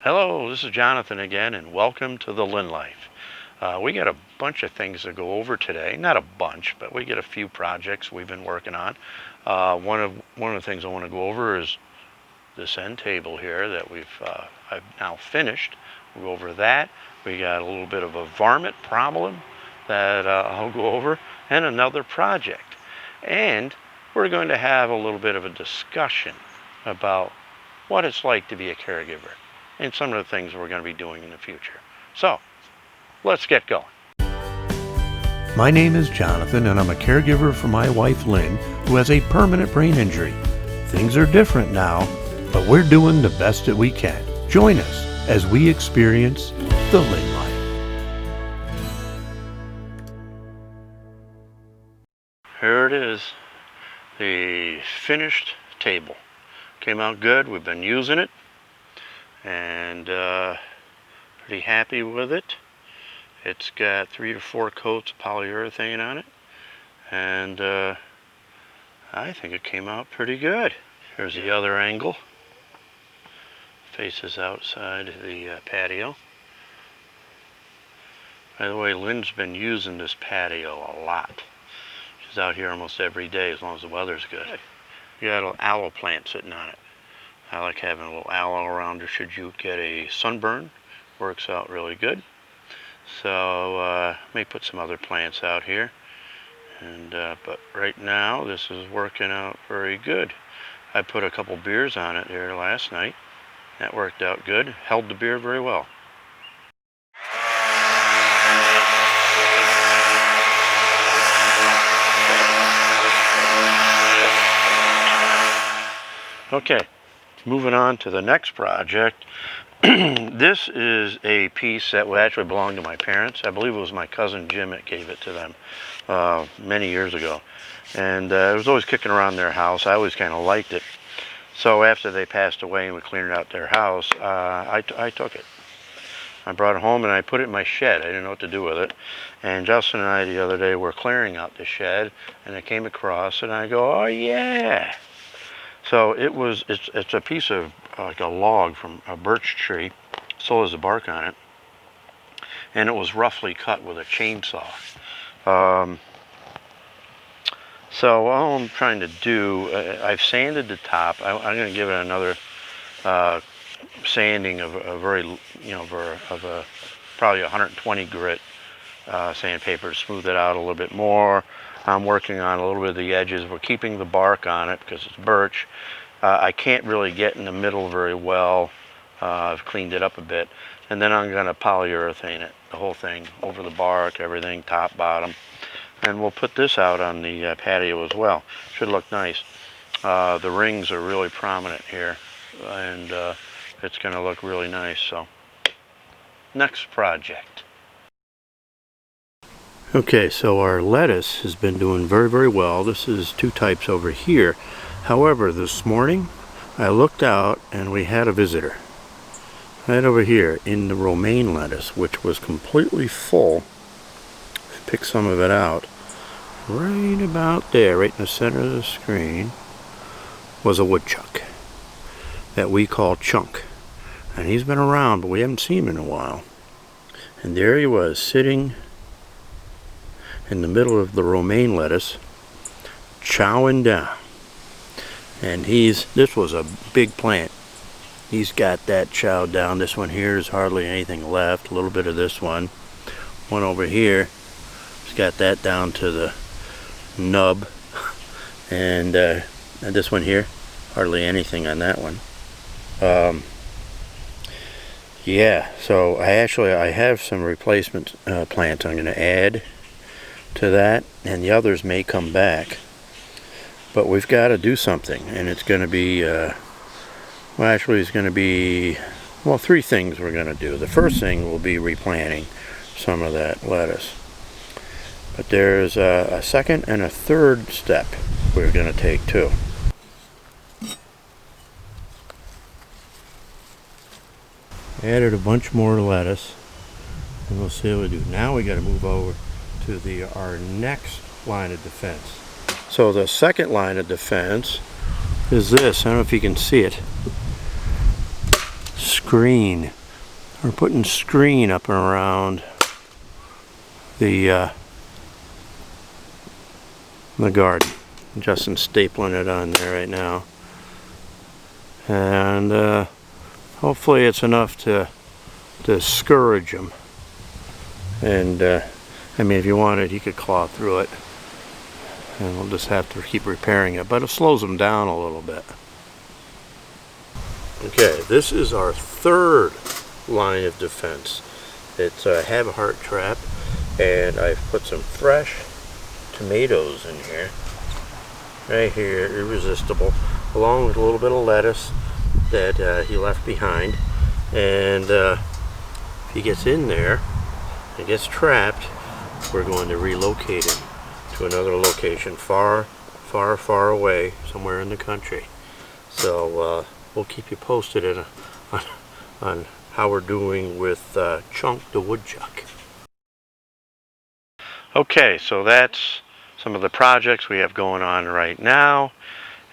Hello, this is Jonathan again, and welcome to the Lynne Life. We got a bunch of things to go over today. Not a bunch, but we get a few projects we've been working on. One of the things I want to go over is this end table here that I've now finished. We'll go over that. We got a little bit of a varmint problem that I'll go over, and another project. And we're going to have a little bit of a discussion about what it's like to be a caregiver and some of the things we're going to be doing in the future. So, let's get going. My name is Jonathan, and I'm a caregiver for my wife Lynne, who has a permanent brain injury. Things are different now, but we're doing the best that we can. Join us as we experience the Lynne Life. Here it is, the finished table. Came out good. We've been using it, and pretty happy with it. It's got 3 to 4 coats of polyurethane on it, and I think it came out pretty good. Here's the other angle. Faces outside the patio. By the way, Lynne's been using this patio a lot. She's out here almost every day as long as the weather's good. You got an aloe plant sitting on it. I like having a little aloe around her should you get a sunburn. Works out really good. So may put some other plants out here. And but right now this is working out very good. I put a couple beers on it here last night. That worked out good. Held the beer very well. Okay, moving on to the next project. This is a piece that would actually belong to my parents. I believe it was my cousin Jim that gave it to them many years ago. And it was always kicking around their house. I always kind of liked it. So after they passed away and we cleaned out their house, I took it. I brought it home and I put it in my shed. I didn't know what to do with it. And Justin and I the other day were clearing out the shed, and I came across it and I go, oh yeah. So it's a piece of like a log from a birch tree, still has the bark on it, and it was roughly cut with a chainsaw. So all I'm trying to do, I've sanded the top. I'm going to give it another sanding of a very, probably 120 grit sandpaper to smooth it out a little bit more. I'm working on a little bit of the edges. We're keeping the bark on it because it's birch. I can't really get in the middle very well. I've cleaned it up a bit. And then I'm going to polyurethane it, the whole thing, over the bark, everything, top, bottom. And we'll put this out on the patio as well. Should look nice. The rings are really prominent here, and it's going to look really nice. So, next project. Okay, so our lettuce has been doing very, very well. This is 2 types over here. However, this morning I looked out and we had a visitor. Right over here in the romaine lettuce, which was completely full. Pick some of it out. Right about there, right in the center of the screen, was a woodchuck that we call Chunk. And he's been around, but we haven't seen him in a while. And there he was, sitting in the middle of the romaine lettuce, chowing down. And this was a big plant. He's got that chowed down. This one here is hardly anything left. A little bit of this one. One over here, he's got that down to the nub. And this one here, hardly anything on that one. Yeah, so I have some replacement plants I'm going to add to that, and the others may come back. But we've got to do something, and it's going to be, it's going to be, 3 things we're going to do. The first thing will be replanting some of that lettuce. But there's a second and a third step we're going to take too. Added a bunch more lettuce, and we'll see what we do. Now we got to move over to our next line of defense. So the second line of defense is this. I don't know if you can see it. screen. We're putting screen up and around the garden. Justin's stapling it on there right now. And hopefully it's enough to discourage him. And I mean, if you wanted, he could claw through it. And we'll just have to keep repairing it. But it slows him down a little bit. Okay, this is our third line of defense. It's a have a heart trap. And I've put some fresh tomatoes in here. Right here, irresistible. Along with a little bit of lettuce that he left behind. And if he gets in there and gets trapped, we're going to relocate him to another location far, far, far away, somewhere in the country. So we'll keep you posted on how we're doing with Chunk the Woodchuck. Okay, so that's some of the projects we have going on right now.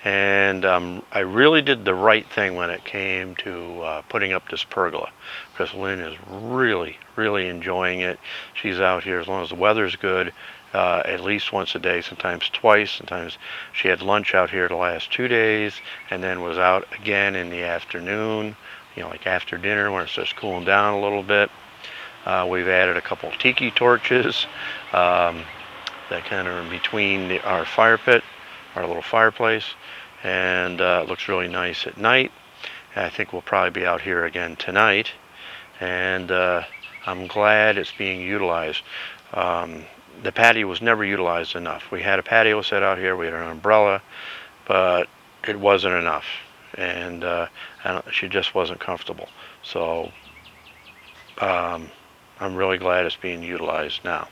And I really did the right thing when it came to putting up this pergola, because Lynn is really, really enjoying it. She's out here as long as the weather's good, at least once a day, sometimes twice. Sometimes she had lunch out here the last 2 days, and then was out again in the afternoon, like after dinner when it starts cooling down a little bit. We've added a couple tiki torches that kind of in between our fire pit, our little fireplace, and it looks really nice at night. I think we'll probably be out here again tonight, and I'm glad it's being utilized. The patio was never utilized enough. We had a patio set out here, we had an umbrella, but it wasn't enough, and she just wasn't comfortable. So I'm really glad it's being utilized now.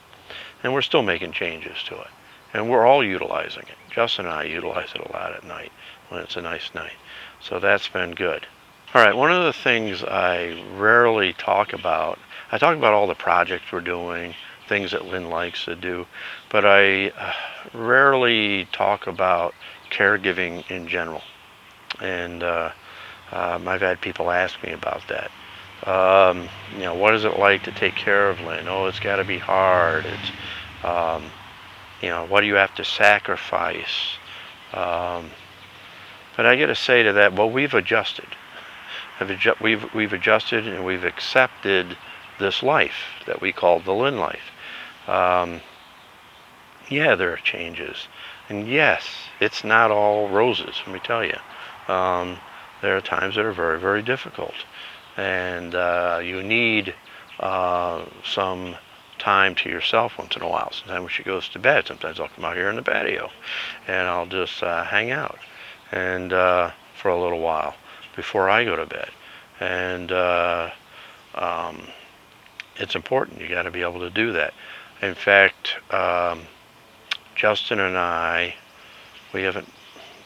And we're still making changes to it. And we're all utilizing it. Justin and I utilize it a lot at night when it's a nice night. So that's been good. All right, one of the things I rarely talk about, I talk about all the projects we're doing, things that Lynn likes to do, but I rarely talk about caregiving in general. And I've had people ask me about that. What is it like to take care of Lynn? Oh, it's got to be hard. It's, what do you have to sacrifice? But I got to say to that, well, we've adjusted. We've adjusted and we've accepted this life that we call the Lynn life. Yeah, there are changes. And yes, it's not all roses, let me tell you. There are times that are very, very difficult. And you need some time to yourself once in a while. Sometimes when she goes to bed, sometimes I'll come out here in the patio and I'll just hang out and for a little while before I go to bed. And it's important. You got to be able to do that. In fact, Justin and I, we haven't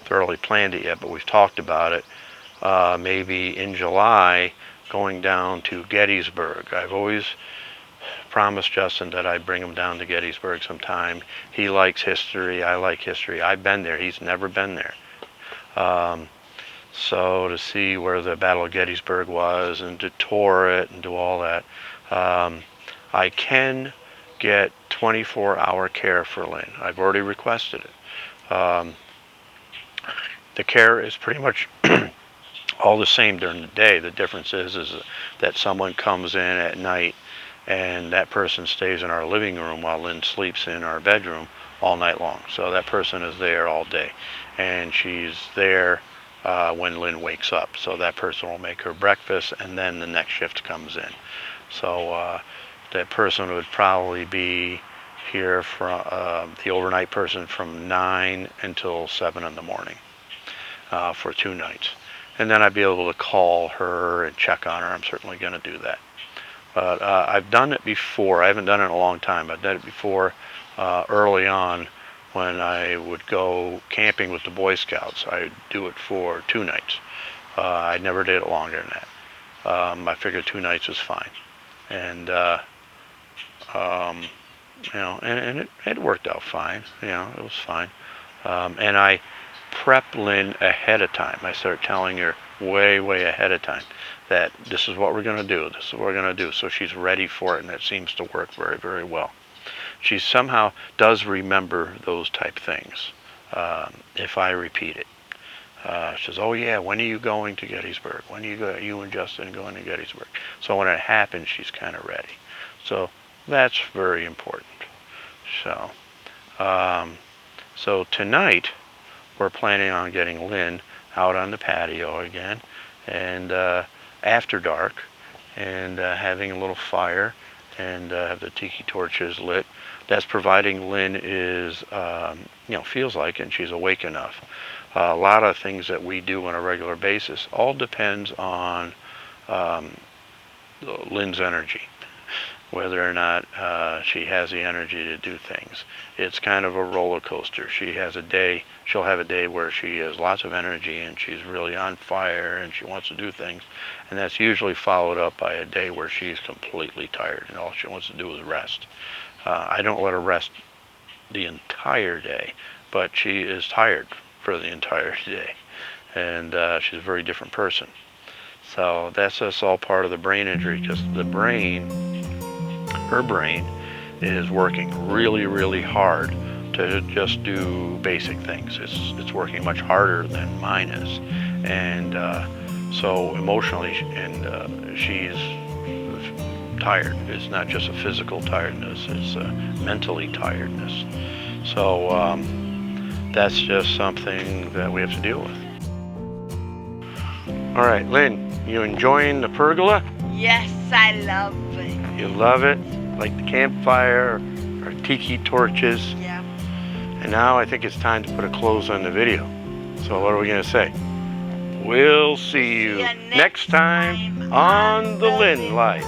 thoroughly planned it yet, but we've talked about it. Maybe in July, going down to Gettysburg. I've always promised Justin that I'd bring him down to Gettysburg sometime. He likes history. I like history. I've been there. He's never been there. So to see where the Battle of Gettysburg was and to tour it and do all that. I can get 24-hour care for Lynn. I've already requested it. The care is pretty much all the same during the day. The difference is that someone comes in at night and that person stays in our living room while Lynn sleeps in our bedroom all night long. So that person is there all day, and she's there when Lynn wakes up. So that person will make her breakfast, and then the next shift comes in. So that person would probably be here from the overnight person from 9 until 7 in the morning for 2 nights. And then I'd be able to call her and check on her. I'm certainly going to do that. But I've done it before. I haven't done it in a long time. I've done it before early on when I would go camping with the Boy Scouts. I'd do it for 2 nights. I never did it longer than that. I figured 2 nights was fine. And, and it worked out fine. It was fine. And I prep Lynn ahead of time. I start telling her way, way ahead of time. that this is what we're going to do, this is what we're going to do. So she's ready for it, and that seems to work very, very well. She somehow does remember those type things if I repeat it. She says, oh yeah, when are you going to Gettysburg? When are you and Justin going to Gettysburg? So when it happens, she's kind of ready. So that's very important. So, so tonight we're planning on getting Lynne out on the patio again, and after dark, and having a little fire, and have the tiki torches lit. That's providing Lynne is, feels like it, and she's awake enough. A lot of things that we do on a regular basis all depends on Lynne's energy, whether or not she has the energy to do things. It's kind of a roller coaster. She'll have a day where she has lots of energy and she's really on fire and she wants to do things, and that's usually followed up by a day where she's completely tired and all she wants to do is rest. I don't let her rest the entire day, but she is tired for the entire day, and she's a very different person. So that's just all part of the brain injury. Just the brain, her brain, is working really, really hard to just do basic things. It's working much harder than mine is, and so emotionally, and she's tired. It's not just a physical tiredness; it's a mentally tiredness. So that's just something that we have to deal with. All right, Lynne, you enjoying the pergola? Yes, I love it. You love it? Like the campfire or tiki torches? Yeah. And now I think it's time to put a close on the video. So what are we going to say? We'll see you next time on the Lynne Life.